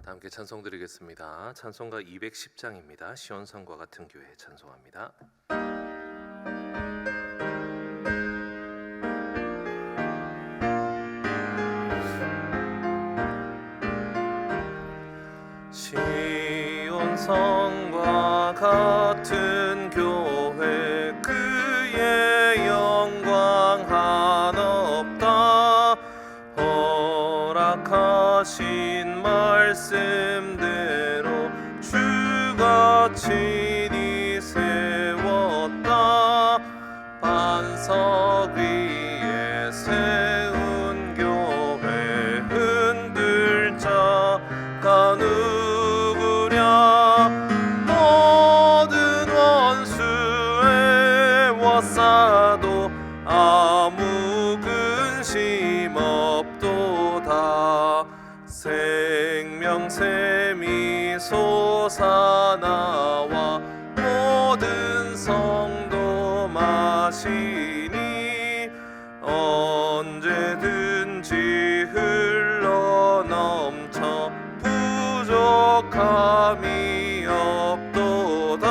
다 함께 찬송 드리겠습니다. 찬송가 210장입니다. 시온성과 같은 교회 찬송합니다. 시온성과 같은 교회 그의 영광 한없다. 허락하신 말씀대로 주가 친히 세웠다. 반석 위에 세운 교회 흔들 자가 누구랴. 모든 원수에 워싸도 아무 근심 없도다. 생명샘이 솟아나와 모든 성도 마시니 언제든지 흘러넘쳐 부족함이 없도다.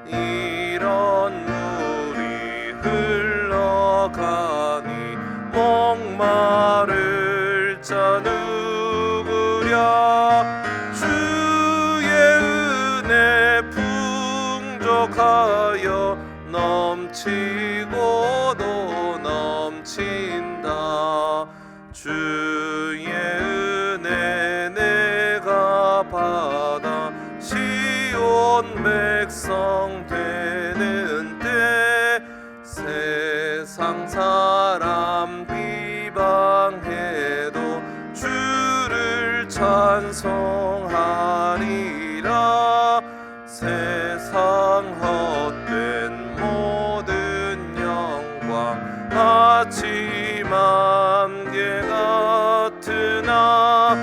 이런 물이 흘러가니 목마를 자 누구랴. 주의 은혜 풍족하여 넘치고도 넘친다. 주의 은혜 내가 받아 시온 백성 되는 때 세상 사람 비방해도 주를 찬송하리라. 세상 헛된 모든 영광 아침 안개 같으나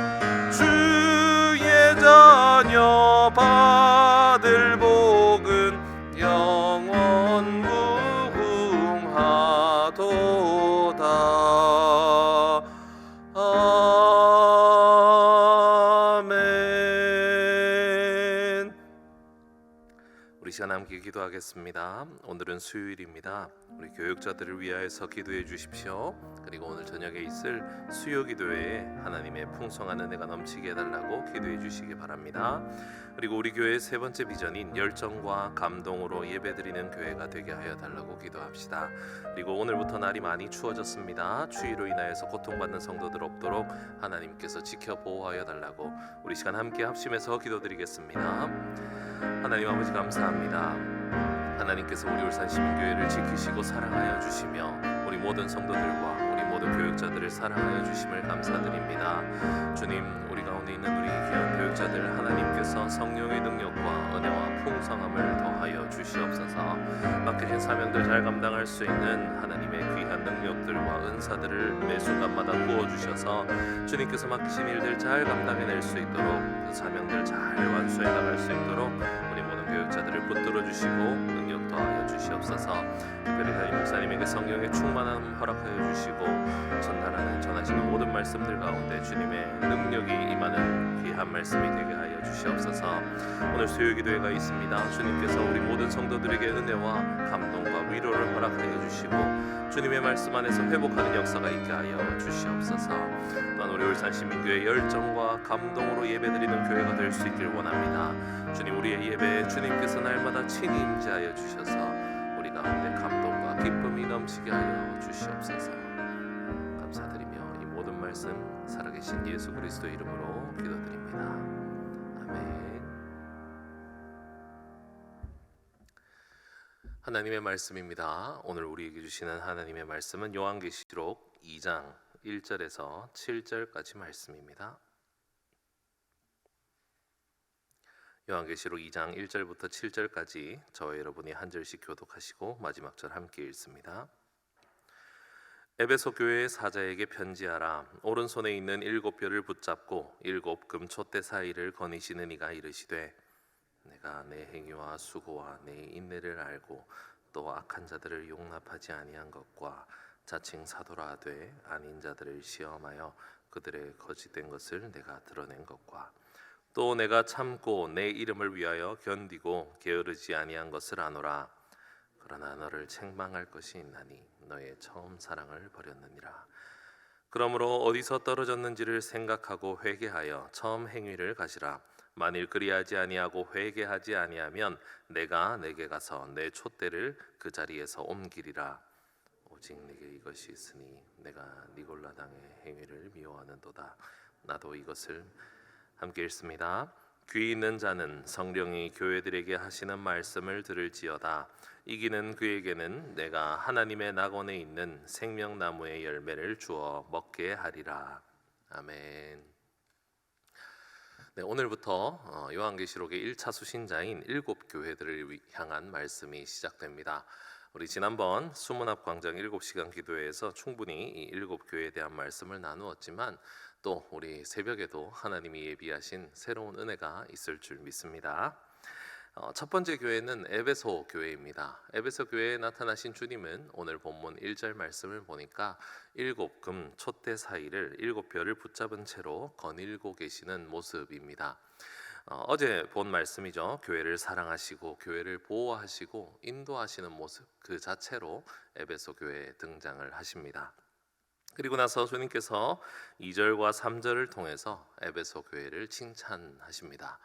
주의 자녀 받을 복은 영원 무궁하도다. 아멘. 우리 시간 함께 기도하겠습니다. 오늘은 수요일입니다. 우리 교육자들을 위하여서 기도해 주십시오. 그리고 오늘 저녁에 있을 수요 기도회에 하나님의 풍성한 은혜가 넘치게 해달라고 기도해 주시기 바랍니다. 그리고 우리 교회의 세 번째 비전인 열정과 감동으로 예배드리는 교회가 되게 하여 달라고 기도합시다. 그리고 오늘부터 날이 많이 추워졌습니다. 추위로 인하여서 고통받는 성도들 없도록 하나님께서 지켜 보호하여 달라고 우리 시간 함께 합심해서 기도드리겠습니다. 하나님 아버지 감사합니다. 하나님께서 우리 울산 시민교회를 지키시고 사랑하여 주시며 우리 모든 성도들과 우리 모든 교육자들을 사랑하여 주심을 감사드립니다. 주님, 우리 가운데 있는 우리 귀한 교육자들 하나님께서 성령의 능력과 은혜와 풍성함을 더하여 주시옵소서. 맡겨진 사명들 잘 감당할 수 있는 하나님의 귀한 능력들과 은사들을 매 순간마다 부어주셔서 주님께서 맡기신 일들 잘 감당해낼 수 있도록 그 사명들 잘 완수해 나갈 수 있도록 우리 모든 교육자들을 붙들어 주시고 능력 더하여 주시옵소서. 특별히 담임 목사님에게 성령의 충만함 허락하여 주시고 전하시는 모든 말씀들 가운데 주님의 능력이 임하는 귀한 말씀이 되게 하여 주시옵소서. 오늘 수요 기도회가 있습니다. 주님께서 우리 모든 성도들에게 은혜와 감동과 위로를 허락하여 주시고 주님의 말씀 안에서 회복하는 역사가 있게 하여 주시옵소서. 또한 우리 울산 시민교회 열정과 감동으로 예배드리는 교회가 될 수 있길 원합니다. 주님, 우리의 예배에 주님께서 날마다 친히 임재하여 주셔서 우리 가운데 감동과 기쁨이 넘치게 하여 주시옵소서. 감사드리며 이 모든 말씀 살아계신 예수 그리스도 이름으로 기도드립니다. 아멘. 하나님의 말씀입니다. 오늘 우리에게 주시는 하나님의 말씀은 요한계시록 2장 1절에서 7절까지 말씀입니다. 요한계시록 2장 1절부터 7절까지 저와 여러분이 한 절씩 교독하시고 마지막 절 함께 읽습니다. 에베소 교회의 사자에게 편지하라. 오른손에 있는 7뼈를 붙잡고 7 금촛대 사이를 거니시는 이가 이르시되 내가 내 행위와 수고와 내 인내를 알고 또 악한 자들을 용납하지 아니한 것과 자칭 사도라 하되 아닌 자들을 시험하여 그들의 거짓된 것을 내가 드러낸 것과 또 내가 참고 내 이름을 위하여 견디고 게으르지 아니한 것을 아노라. 그러나 너를 책망할 것이 있나니 너의 처음 사랑을 버렸느니라. 그러므로 어디서 떨어졌는지를 생각하고 회개하여 처음 행위를 가시라. 만일 그리하지 아니하고 회개하지 아니하면 내가 내게 가서 내 촛대를 그 자리에서 옮기리라. 오직 네게 이것이 있으니 내가 니골라당의 행위를 미워하는도다. 나도 이것을 함께 읽습니다. 귀 있는 자는 성령이 교회들에게 하시는 말씀을 들을지어다. 이기는 그에게는 내가 하나님의 낙원에 있는 생명나무의 열매를 주어 먹게 하리라. 아멘. 네, 오늘부터 요한계시록의 1차 수신자인 7교회들을 향한 말씀이 시작됩니다. 우리 지난번 수문앞 광장 7시간 기도회에서 충분히 이 7교회에 대한 말씀을 나누었지만 또 우리 새벽에도 하나님이 예비하신 새로운 은혜가 있을 줄 믿습니다. 첫 번째 교회는 에베소 교회입니다. 에베소 교회에 나타나신 주님은 오늘 본문 1절 말씀을 보니까 7금 촛대 사이를 7별을 붙잡은 채로 거닐고 계시는 모습입니다. 어제 본 말씀이죠. 교회를 사랑하시고 교회를 보호하시고 인도하시는 모습 그 자체로 에베소 교회에 등장을 하십니다. 그리고 나서 주님께서 2절과 3절을 통해서 에베소 교회를 칭찬하십니다.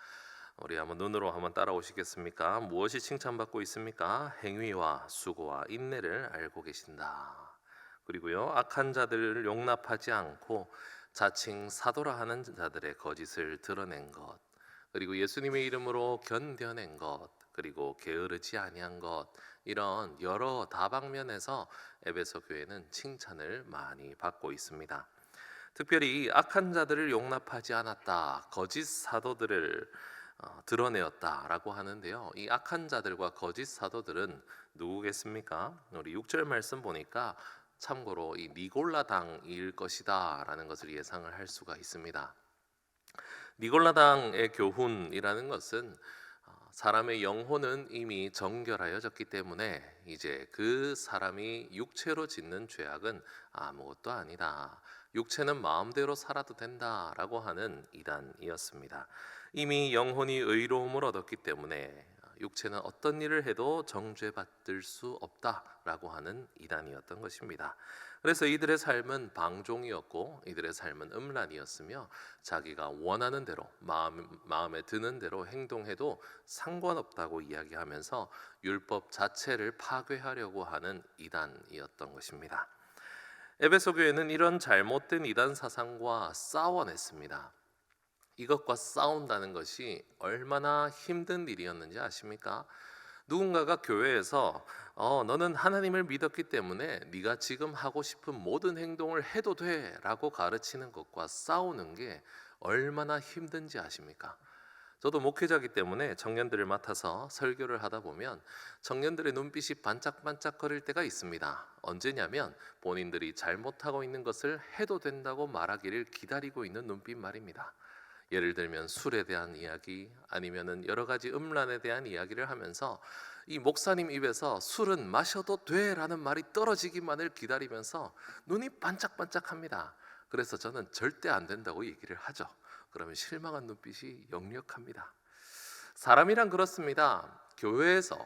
우리 한번 눈으로 한번 따라오시겠습니까? 무엇이 칭찬받고 있습니까? 행위와 수고와 인내를 알고 계신다. 그리고요, 악한 자들을 용납하지 않고 자칭 사도라 하는 자들의 거짓을 드러낸 것, 그리고 예수님의 이름으로 견뎌낸 것, 그리고 게으르지 아니한 것, 이런 여러 다방면에서 에베소 교회는 칭찬을 많이 받고 있습니다. 특별히 악한 자들을 용납하지 않았다, 거짓 사도들을 드러내었다라고 하는데요. 이 악한 자들과 거짓 사도들은 누구겠습니까? 우리 6절 말씀 보니까 참고로 이 니골라당일 것이다라는 것을 예상을 할 수가 있습니다. 니골라당의 교훈이라는 것은 사람의 영혼은 이미 정결하여졌기 때문에 이제 그 사람이 육체로 짓는 죄악은 아무것도 아니다. 육체는 마음대로 살아도 된다라고 하는 이단이었습니다. 이미 영혼이 의로움을 얻었기 때문에 육체는 어떤 일을 해도 정죄받을 수 없다라고 하는 이단이었던 것입니다. 그래서 이들의 삶은 방종이었고 이들의 삶은 음란이었으며 자기가 원하는 대로 마음에 드는 대로 행동해도 상관없다고 이야기하면서 율법 자체를 파괴하려고 하는 이단이었던 것입니다. 에베소 교회는 이런 잘못된 이단 사상과 싸워냈습니다. 이것과 싸운다는 것이 얼마나 힘든 일이었는지 아십니까? 누군가가 교회에서 너는 하나님을 믿었기 때문에 네가 지금 하고 싶은 모든 행동을 해도 돼 라고 가르치는 것과 싸우는 게 얼마나 힘든지 아십니까? 저도 목회자이기 때문에 청년들을 맡아서 설교를 하다 보면 청년들의 눈빛이 반짝반짝거릴 때가 있습니다. 언제냐면 본인들이 잘못하고 있는 것을 해도 된다고 말하기를 기다리고 있는 눈빛 말입니다. 예를 들면 술에 대한 이야기 아니면은 여러 가지 음란에 대한 이야기를 하면서 이 목사님 입에서 술은 마셔도 돼라는 말이 떨어지기만을 기다리면서 눈이 반짝반짝합니다. 그래서 저는 절대 안 된다고 얘기를 하죠. 그러면 실망한 눈빛이 역력합니다. 사람이란 그렇습니다. 교회에서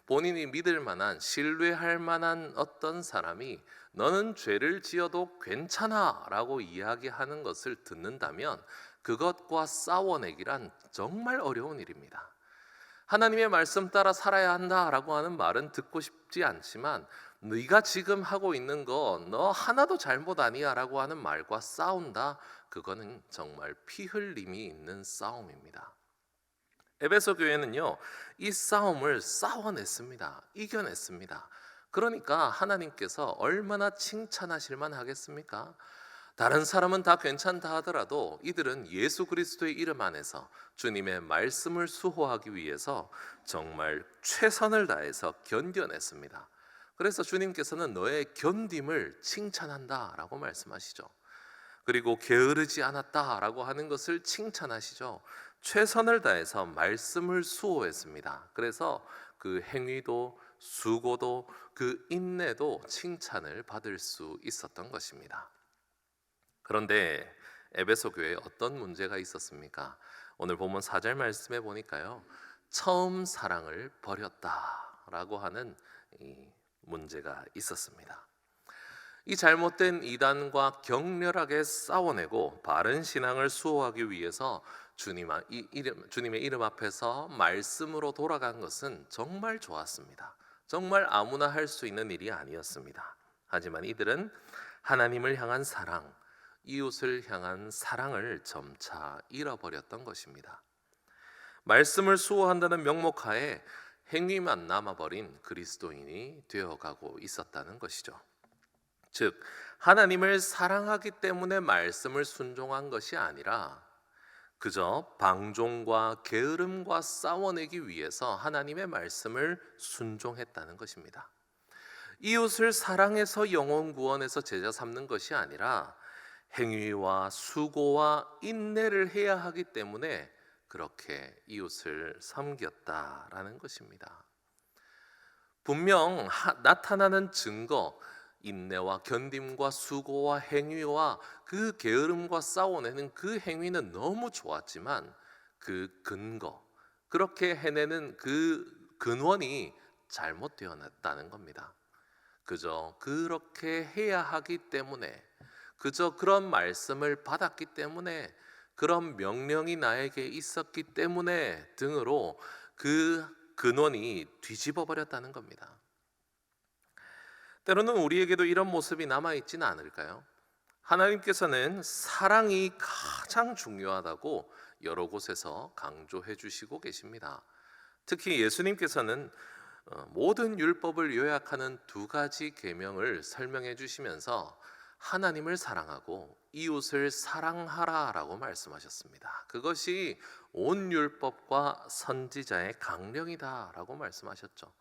본인이 믿을 만한 신뢰할 만한 어떤 사람이 너는 죄를 지어도 괜찮아 라고 이야기하는 것을 듣는다면 그것과 싸워내기란 정말 어려운 일입니다. 하나님의 말씀 따라 살아야 한다라고 하는 말은 듣고 싶지 않지만 네가 지금 하고 있는 거 너 하나도 잘못 아니야 라고 하는 말과 싸운다, 그거는 정말 피 흘림이 있는 싸움입니다. 에베소 교회는요, 이 싸움을 싸워냈습니다. 이겨냈습니다. 그러니까 하나님께서 얼마나 칭찬하실만 하겠습니까? 다른 사람은 다 괜찮다 하더라도 이들은 예수 그리스도의 이름 안에서 주님의 말씀을 수호하기 위해서 정말 최선을 다해서 견뎌냈습니다. 그래서 주님께서는 너의 견딤을 칭찬한다라고 말씀하시죠. 그리고 게으르지 않았다라고 하는 것을 칭찬하시죠. 최선을 다해서 말씀을 수호했습니다. 그래서 그 행위도 수고도 그 인내도 칭찬을 받을 수 있었던 것입니다. 그런데 에베소 교회에 어떤 문제가 있었습니까? 오늘 본문 4절 말씀에 보니까요, 처음 사랑을 버렸다라고 하는 이 문제가 있었습니다. 이 잘못된 이단과 격렬하게 싸워내고 바른 신앙을 수호하기 위해서 주님의 이름 앞에서 말씀으로 돌아간 것은 정말 좋았습니다. 정말 아무나 할 수 있는 일이 아니었습니다. 하지만 이들은 하나님을 향한 사랑, 이웃을 향한 사랑을 점차 잃어버렸던 것입니다. 말씀을 수호한다는 명목하에 행위만 남아버린 그리스도인이 되어가고 있었다는 것이죠. 즉, 하나님을 사랑하기 때문에 말씀을 순종한 것이 아니라 그저 방종과 게으름과 싸워내기 위해서 하나님의 말씀을 순종했다는 것입니다. 이웃을 사랑해서 영혼 구원에서 제자 삼는 것이 아니라 행위와 수고와 인내를 해야 하기 때문에 그렇게 이웃을 섬겼다라는 것입니다. 분명 나타나는 증거, 인내와 견딤과 수고와 행위와 그 게으름과 싸워내는 그 행위는 너무 좋았지만 그 근거, 그렇게 해내는 그 근원이 잘못되었다는 겁니다. 그저 그렇게 해야 하기 때문에, 그저 그런 말씀을 받았기 때문에, 그런 명령이 나에게 있었기 때문에 등으로 그 근원이 뒤집어 버렸다는 겁니다. 때로는 우리에게도 이런 모습이 남아있지는 않을까요? 하나님께서는 사랑이 가장 중요하다고 여러 곳에서 강조해 주시고 계십니다. 특히 예수님께서는 모든 율법을 요약하는 두 가지 계명을 설명해 주시면서 하나님을 사랑하고 이웃을 사랑하라라고 말씀하셨습니다. 그것이 온 율법과 선지자의 강령이다라고 말씀하셨죠.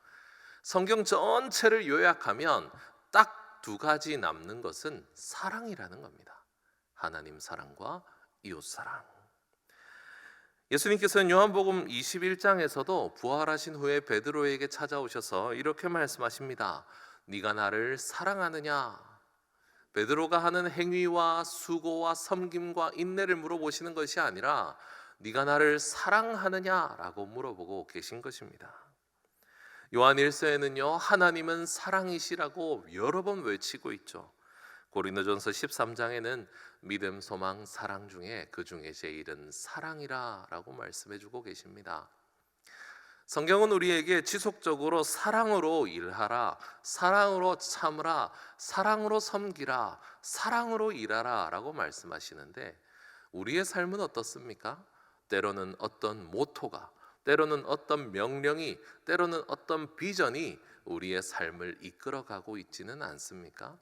성경 전체를 요약하면 딱 두 가지 남는 것은 사랑이라는 겁니다. 하나님 사랑과 이웃 사랑. 예수님께서는 요한복음 21장에서도 부활하신 후에 베드로에게 찾아오셔서 이렇게 말씀하십니다. 네가 나를 사랑하느냐? 베드로가 하는 행위와 수고와 섬김과 인내를 물어보시는 것이 아니라 네가 나를 사랑하느냐라고 물어보고 계신 것입니다. 요한 1서에는요, 하나님은 사랑이시라고 여러 번 외치고 있죠. 고린도전서 13장에는 믿음, 소망, 사랑 중에 그 중에 제일은 사랑이라 라고 말씀해 주고 계십니다. 성경은 우리에게 지속적으로 사랑으로 일하라, 사랑으로 참으라, 사랑으로 섬기라, 사랑으로 일하라 라고 말씀하시는데 우리의 삶은 어떻습니까? 때로는 어떤 모토가, 때로는 어떤 명령이, 때로는 어떤 비전이 우리의 삶을 이끌어가고 있지는 않습니까?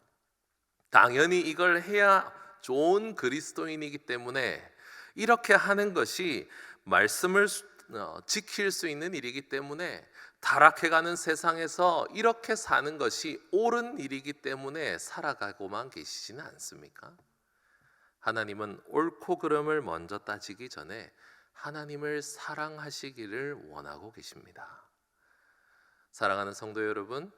당연히 이걸 해야 좋은 그리스도인이기 때문에 이렇게 하는 것이 말씀을 지킬 수 있는 일이기 때문에 타락해가는 세상에서 이렇게 사는 것이 옳은 일이기 때문에 살아가고만 계시지는 않습니까? 하나님은 옳고 그름을 먼저 따지기 전에 하나님을 사랑하시기를 원하고 계십니다. 사랑하는 성도 여러분,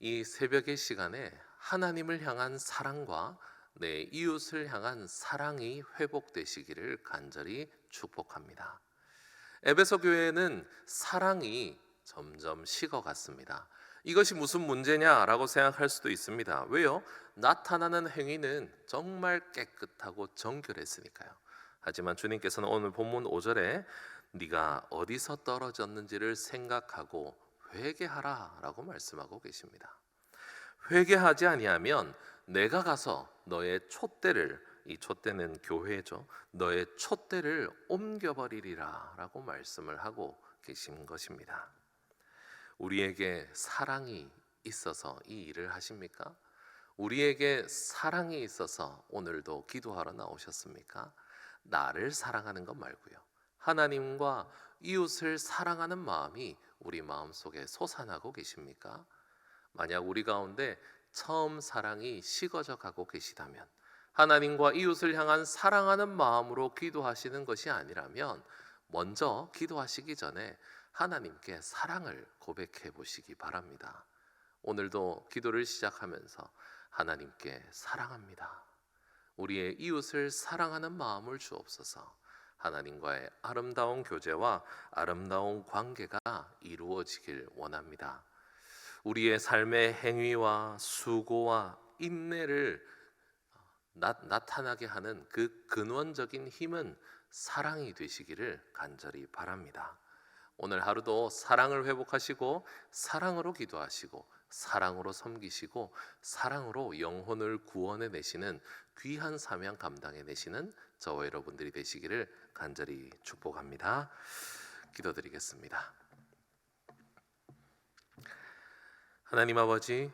이 새벽의 시간에 하나님을 향한 사랑과 내 이웃을 향한 사랑이 회복되시기를 간절히 축복합니다. 에베소 교회에는 사랑이 점점 식어갔습니다. 이것이 무슨 문제냐라고 생각할 수도 있습니다. 왜요? 나타나는 행위는 정말 깨끗하고 정결했으니까요. 하지만 주님께서는 오늘 본문 5절에 네가 어디서 떨어졌는지를 생각하고 회개하라 라고 말씀하고 계십니다. 회개하지 아니하면 내가 가서 너의 촛대를, 이 촛대는 교회죠, 너의 촛대를 옮겨버리리라 라고 말씀을 하고 계신 것입니다. 우리에게 사랑이 있어서 이 일을 하십니까? 우리에게 사랑이 있어서 오늘도 기도하러 나오셨습니까? 나를 사랑하는 것 말고요, 하나님과 이웃을 사랑하는 마음이 우리 마음속에 솟아나고 계십니까? 만약 우리 가운데 처음 사랑이 식어져 가고 계시다면, 하나님과 이웃을 향한 사랑하는 마음으로 기도하시는 것이 아니라면 먼저 기도하시기 전에 하나님께 사랑을 고백해 보시기 바랍니다. 오늘도 기도를 시작하면서 하나님께 사랑합니다. 우리의 이웃을 사랑하는 마음을 주옵소서. 하나님과의 아름다운 교제와 아름다운 관계가 이루어지길 원합니다. 우리의 삶의 행위와 수고와 인내를 나타나게 하는 그 근원적인 힘은 사랑이 되시기를 간절히 바랍니다. 오늘 하루도 사랑을 회복하시고 사랑으로 기도하시고 사랑으로 섬기시고 사랑으로 영혼을 구원해 내시는 귀한 사명 감당해 내시는 저와 여러분들이 되시기를 간절히 축복합니다. 기도드리겠습니다. 하나님 아버지,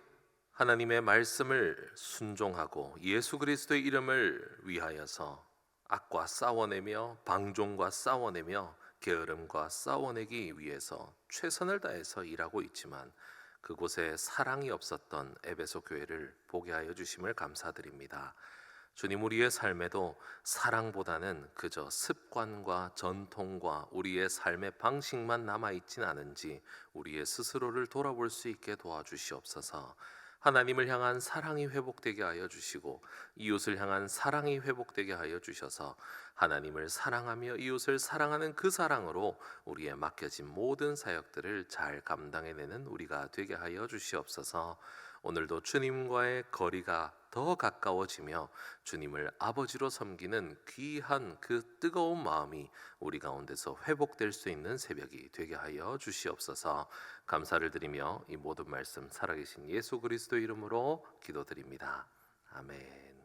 하나님의 말씀을 순종하고 예수 그리스도의 이름을 위하여서 악과 싸워내며 방종과 싸워내며 게으름과 싸워내기 위해서 최선을 다해서 일하고 있지만 그곳에 사랑이 없었던 에베소 교회를 보게 하여 주심을 감사드립니다. 주님, 우리의 삶에도 사랑보다는 그저 습관과 전통과 우리의 삶의 방식만 남아있진 않은지 우리의 스스로를 돌아볼 수 있게 도와주시옵소서. 하나님을 향한 사랑이 회복되게 하여 주시고 이웃을 향한 사랑이 회복되게 하여 주셔서 하나님을 사랑하며 이웃을 사랑하는 그 사랑으로 우리의 맡겨진 모든 사역들을 잘 감당해내는 우리가 되게 하여 주시옵소서. 오늘도 주님과의 거리가 더 가까워지며 주님을 아버지로 섬기는 귀한 그 뜨거운 마음이 우리 가운데서 회복될 수 있는 새벽이 되게 하여 주시옵소서. 감사를 드리며 이 모든 말씀 살아계신 예수 그리스도 이름으로 기도드립니다. 아멘.